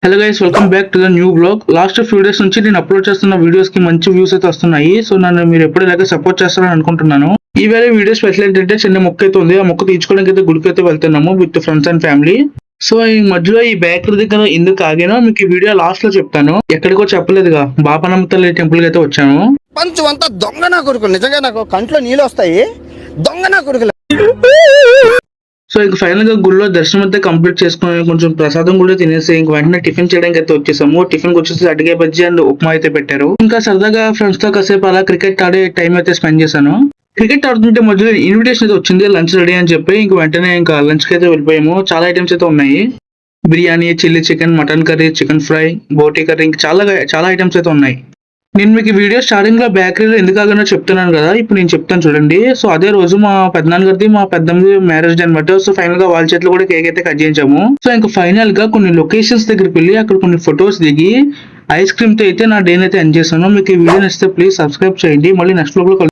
Hello guys, welcome back to the new blog. Last few days నుంచి నేను upload చేస్తున్న videos కి మంచి వ్యూస్ అయితే వస్తున్నాయి. సో నన్ను మీరు ఎప్పుడు ఇలాగే సపోర్ట్ చేస్తారని అనుకుంటున్నాను. ఈ వేరే వీడియో స్పెషల్ ఏంటంటే చిన్న మొక్క అయితే ఉంది. ఆ మొక్క తీర్చుకోవడానికి అయితే గుడికి అయితే వెళ్తున్నాము with friends and family. So ఈ మధ్యలో ఈ బేకరీ దగ్గర ఎందుకు ఆగానో మీకు ఈ వీడియో లాస్ట్ లో చెప్తాను. ఎక్కడికో చెప్పలేదుగా, బాపనమ్మ తల్లి టెంపుల్ కి అయితే వచ్చాను. పంచం అంతా దొంగ నా కొడుకులు. నిజంగా నాకు కంట్లో నీళ్ళు వస్తాయి. దొంగ నా కొడుకులు. సో ఇంక ఫైనల్ గా గుడిలో దర్శనం అయితే కంప్లీట్ చేసుకుని కొంచెం ప్రసాదం కూడా తినేసి ఇంక వెంటనే టిఫిన్ చేయడానికి అయితే వచ్చేసాము. టిఫిన్ వచ్చేసి అడిగే బజ్జీ అండ్ ఉప్మా అయితే పెట్టారు. ఇంకా సరదాగా ఫ్రెండ్స్ తో కాసేపు అలా క్రికెట్ ఆడే టైం అయితే స్పెండ్ చేశాను. క్రికెట్ ఆడుతుంటే మధ్యలో ఇన్విటేషన్ అయితే వచ్చింది, లంచ్ రెడీ అని చెప్పి ఇంక వెంటనే ఇంకా లంచ్ కి అయితే వెళ్ళిపోయాము. చాలా ఐటమ్స్ అయితే ఉన్నాయి. Biryani, chilli chicken, mutton curry, chicken fry, బోటీ కర్రీ, ఇంకా చాలా ఐటమ్స్ అయితే ఉన్నాయి. నేను మీకు ఈ వీడియో స్టార్టింగ్ లో బేకరీలో ఎందుకు ఆగానో చెప్తున్నాను కదా, ఇప్పుడు నేను చెప్తాను చూడండి. సో అదే రోజు మా పెద్దనాన్నగారిది మా పెద్దమ్మది మ్యారేజ్ డే అనమాట. సో ఫైనల్ గా వాళ్ళ చేతిలో కూడా కేక్ అయితే కట్ చేయించాము. సో ఇంకా ఫైనల్ గా కొన్ని లొకేషన్స్ దగ్గరికి వెళ్ళి అక్కడ కొన్ని ఫొటోస్ దిగి ఐస్ క్రీమ్ తో అయితే నా డే అయితే ఎంజాయ్ చేశాను. మీకు ఈ వీడియో నచ్చితే ప్లీజ్ సబ్స్క్రైబ్ చేయండి. మళ్ళీ నెక్స్ట్ బ్లాగ్ లో